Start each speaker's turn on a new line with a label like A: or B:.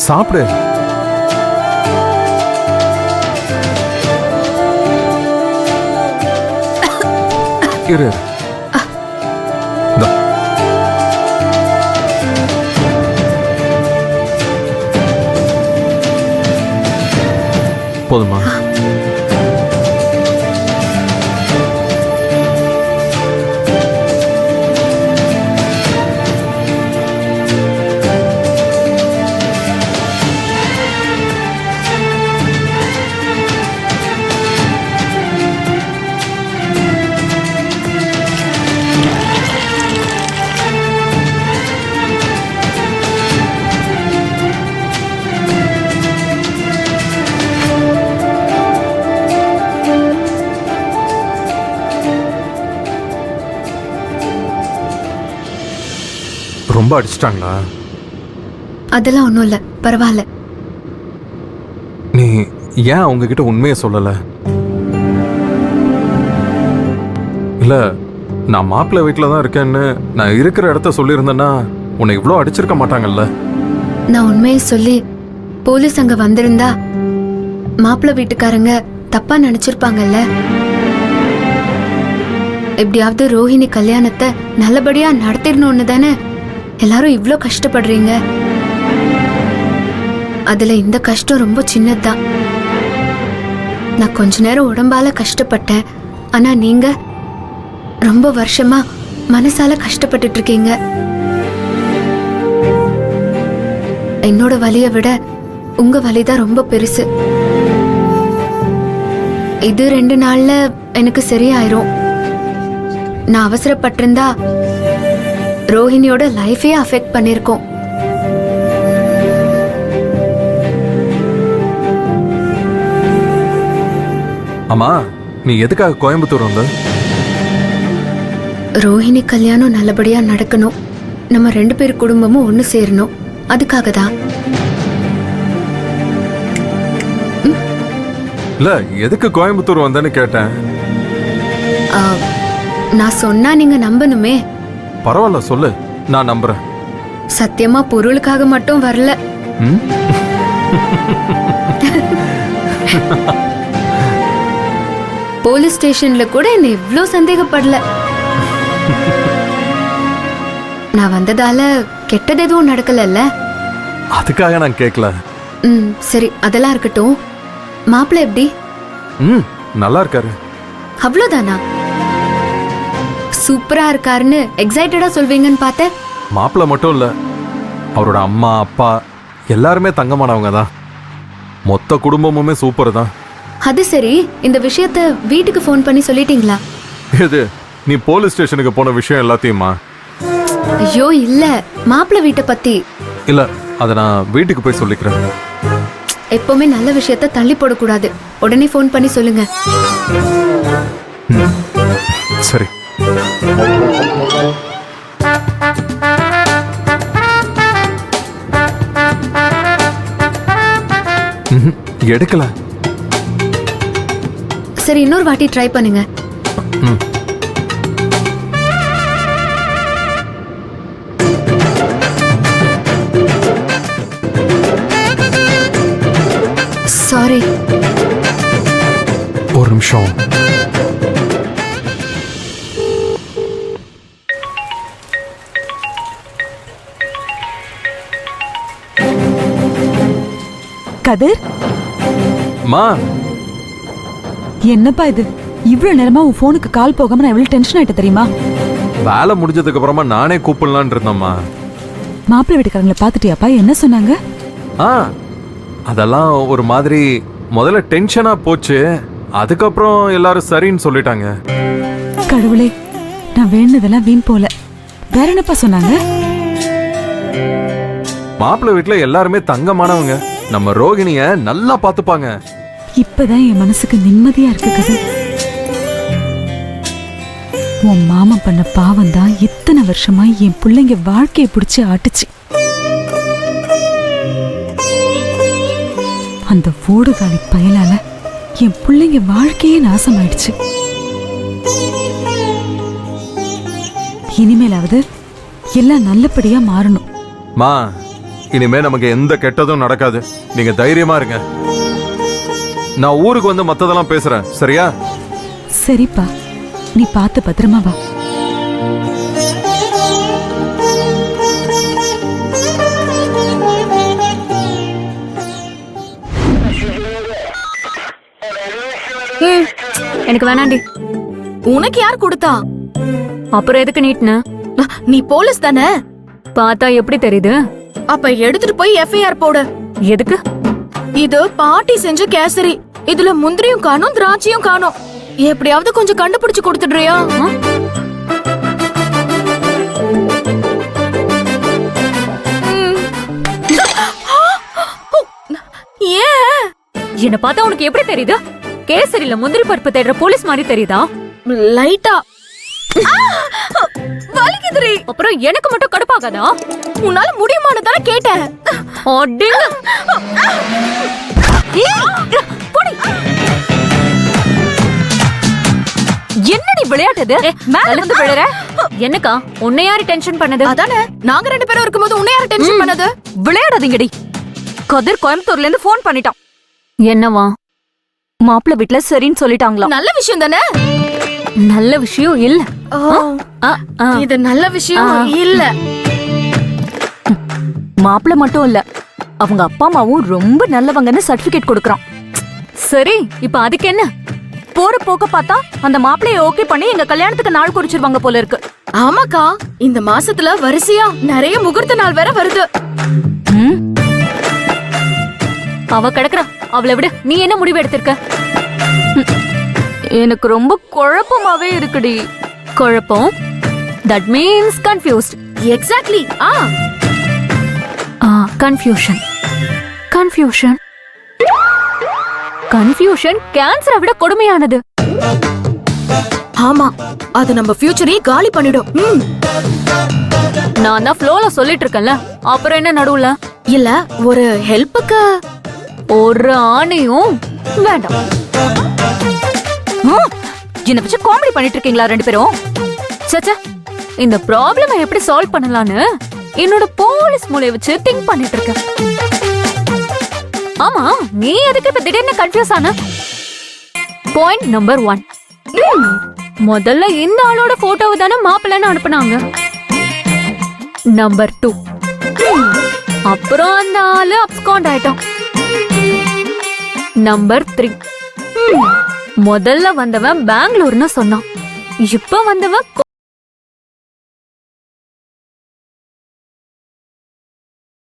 A: சாப்பிடு. இரு. போதுமா? ரொம்ப அடிச்சிட்டாங்களா?
B: அதெல்லாம் ஒண்ணும் இல்ல, பரவாயில்ல.
A: நீ ஏன் அவங்க கிட்ட உண்மையை சொல்லல? இல்ல, நான் மாப்பிள்ளை வீட்டில் தான் இருக்கேன்னு நான் இருக்கிற இடத்த சொல்லியிருந்தேன்னா உன்னை இவ்வளோ அடிச்சிருக்க மாட்டாங்கல்ல.
B: நான் உண்மையை சொல்லி போலீஸ் அங்க வந்திருந்தா மாப்பிள்ளை வீட்டுக்காரங்க தப்பா நினைச்சிருப்பாங்கல்ல. எப்படியாவது ரோஹிணி கல்யாணத்தை நல்லபடியா நடத்திடணும்னு தானே எல்லாரும் இவ்ளோ கஷ்டப்படுறீங்க. அதுல இந்த கஷ்டம் ரொம்ப சின்னதுதான். நான் கொஞ்ச நேரம் உடம்பால கஷ்டப்பட்டேன், ஆனா நீங்க ரொம்ப வருஷமா மனசால கஷ்டப்பட்டுட்டு இருக்கீங்க. என்னோட வலியை விட உங்க வலிதான் ரொம்ப பெருசு. இது 2 நாள்ல எனக்கு சரியாயிரும். நான் அவசரப்பட்டிருந்தா ரோஹிணியோட லைஃபே அஃபெக்ட் பண்ணிருக்கோம்.
A: அம்மா, நீ எதுக்காக கோயம்புத்தூர் வந்த?
B: ரோஹிணி கல்யாணம் நல்லபடியா நடக்கணும், நம்ம 2 பேர் குடும்பமும் ஒண்ணு சேரணும், அதுக்காக தான்.
A: இல்ல, எதுக்கு கோயம்புத்தூர் வந்தேன்னு கேட்டேன்.
B: நான் சொன்னா நீங்க நம்பணுமே.
A: பரவாயில்ல, சொல்லு, நான் நம்புறேன்.
B: சத்தியமா பொருளுக்காக மட்டும் வரல. போலீஸ் ஸ்டேஷன்ல கூட என்ன இவ்ளோ சந்தேகப்படல. நான் வந்ததால கெட்டது எதுவும் நடக்கலல்ல.
A: அதுக்காக நான் கேட்கல.
B: சரி, அதெல்லாம் இருக்கட்டும். மாப்பிள்ளை எப்படி?
A: நல்லா இருக்காரு.
B: அவ்வளவுதானா? சூப்பரா இருக்காருன்னு எக்ஸைட்டடா சொல்வீங்கன்னு பார்த்தேன்.
A: மாப்பிள்ளை மட்டும் இல்ல, அவரோட அம்மா அப்பா எல்லாருமே தங்கமானவங்க தான். மொத்த குடும்பமுமே சூப்பர் தான்.
B: அது சரி, இந்த விஷயத்த வீட்டுக்கு ஃபோன் பண்ணி சொல்லிட்டீங்களா?
A: எது, நீ போலீஸ் ஸ்டேஷனுக்கு போன விஷயம் எல்லாத்தையுமா?
B: ஐயோ இல்ல, மாப்பிள்ளை வீட்டை பத்தி.
A: இல்ல, அத நான் வீட்டுக்கு போய் சொல்லிக்கிறேன்.
B: எப்பவுமே நல்ல விஷயத்த தள்ளி போடக்கூடாது. உடனே ஃபோன் பண்ணி சொல்லுங்க.
A: சரி. எடுக்கல.
B: சரி, இன்னொரு வாட்டி ட்ரை பண்ணுங்க. சாரி.
A: ஒரு நிமிஷம்.
C: கதிர்,
A: மா,
C: என்னப்பா இது? இவ்வளவு நேரமா உன் போனுக்கு கால் போகாம நான் எவ்வளவு டென்ஷன் ஆயிட்ட தெரியுமா?
A: வேலை முடிஞ்சதுக்கு அப்புறமா நானே கூப்பிடலான் இருந்தேம்மா.
C: மாப்பிள்ளை வீட்டுக்காரங்களை பாத்துட்டியாப்பா? என்ன சொன்னாங்க?
A: அதெல்லாம் ஒரு மாதிரி முதல்ல டென்ஷனா போச்சு. அதுக்கப்புறம் எல்லாரும் சரின்னு சொல்லிட்டாங்க.
C: கடவுளே, நான் வேணுனதெல்லாம் வீண் போல. வேற என்னப்பா சொன்னாங்க?
A: மாப்பிள்ளை வீட்டுல எல்லாருமே தங்கமானவங்க, நம்ம ரோகிணிய நல்லா பாத்துப்பாங்க.
C: இப்பதான் என் மனசுக்கு நிம்மதியா இருக்கு கதிர். உன் மாமா பண்ண பாவம் தான் இத்தனை வருஷமா என் பிள்ளைங்க வாழ்க்கையை பிடிச்சு ஆட்டுச்சு. அந்த ஓடுகாலி பயலால என் பிள்ளைங்க வாழ்க்கையே நாசமாயிடுச்சு. இனிமேலாவது எல்லாம் நல்லபடியா மாறணும்.
A: மா, இனிமே நமக்கு எந்த கெட்டதும் நடக்காது. நீங்க தைரியமா இருங்க. நான் ஊருக்கு வந்து மத்ததெல்லாம் பேசுறேன், சரியா?
C: சரிப்பா, நீ பார்த்து பத்திரமா வா.
D: எனக்கு வேணாண்டி.
B: உனக்கு யார் கொடுத்தா?
D: அப்புறம் எதுக்கு நீட்ன?
B: நீ போலீஸ் தானே?
D: பார்த்தா எப்படி தெரியுது?
B: அப்ப எடுத்துட்டு போய் எஃப்ஐஆர் போடு.
D: எதுக்கு?
B: இது பாட்டி செஞ்ச கேசரி. இதுல முந்திரியும் காணும், திராட்சையும் காணும். எப்படியாவது கொஞ்சம் கண்டுபிடிச்சு கொடுத்துடுறியா? ஏன்?
D: என்ன பார்த்தா உனக்கு எப்படி தெரியுது? கேசரியில முந்திரி பருப்பு தேடுற போலீஸ் மாதிரி தெரியுதா?
B: லைட்டா வலிக்குதுரி.
D: அப்புறம் எனக்கு மட்டும் கடுப்பாகாதா?
B: உன்னால முடியுமான்னு தானே கேட்டேன்.
D: அடிங்க. போடி. என்னடி விளையாட்டு இது? மேல வந்து விழுற. என்னக்கா உன்னை யாரு டென்ஷன் பண்ணது?
B: அதானே, நாங்க 2 பேரும் இருக்கும்போது உன்னை யாரு டென்ஷன் பண்ணது?
E: விளையாடாதீங்கடி. கதிர் கோயம்புத்தூர்ல இருந்து போன் பண்ணிட்டான்.
D: என்னவா?
E: மாப்பிள்ள வீட்ல சரின்னு சொல்லிட்டாங்களாம்.
B: நல்ல விஷயம் தானே?
D: நல்ல விஷயம் இல்ல.
B: இது நல்ல விஷயம் இல்ல.
E: மாப்பிள்ள மட்டும் இல்ல, அவங்க அப்பா அம்மாவும் ரொம்ப நல்லவங்கன்னு சர்டிபிகேட் கொடுக்கறான்.
D: சரி, இப்ப அதுக்கு என்ன?
E: போற போக்க பார்த்தா அந்த மாப்பிளைய ஓகே பண்ணி எங்க கல்யாணத்துக்கு நாள் குறிச்சிருவாங்க போல இருக்கு.
B: ஆமாக்கா, இந்த மாசத்துல வரிசையா நிறைய முகூர்த்த நாள் வேற வருது.
E: ம்,
D: அவ கிடக்குறா, அவளை விட. நீ என்ன முடிவு எடுத்திருக்க?
E: எனக்கு ரொம்ப குழப்பமாவே இருக்குடி.
D: குழப்பம்? That means confused.
B: Exactly.
D: Confusion. Confusion. Confusion கேன்சரை விட கொடுமையானது.
B: ஆமா, அது நம்ம ஃபியூச்சரையே காலி பண்ணிடும்.
D: நான் தான் ஃப்ளோல சொல்லிட்டு இருக்கேன்ல, அப்புறம் என்ன நடுவுல?
B: இல்ல, ஒரு ஹெல்ப்புக்கு
D: ஒரு ஆணையும் வேண்டாம்.
E: என்ன வச்சு காமெடி பண்ணிட்டு இருக்கீங்களா 2 பேரும்?
D: சச்சா, இந்த ப்ராப்ளமை எப்படி சால்வ் பண்ணலாம்னு என்னோட போலீஸ் மூளைய வச்சு திங்க் பண்ணிட்டு இருக்கேன். ஆமா, நீ எதுக்கு இப்ப திடீர்னு கன்ஃபியூஸ் ஆன? Point number 1. முதல்ல இந்த ஆளோட போட்டோவை தானே மாப்பிள்ளைன்னு அனுப்புனாங்க. நம்பர் 2, அப்புறம் அந்த ஆளு அப்ஸ்காண்ட் ஆயிட்டான். நம்பர் 3, முதல்ல வந்தவன் பெங்களூர்னு சொன்னான், இப்ப வந்தவன்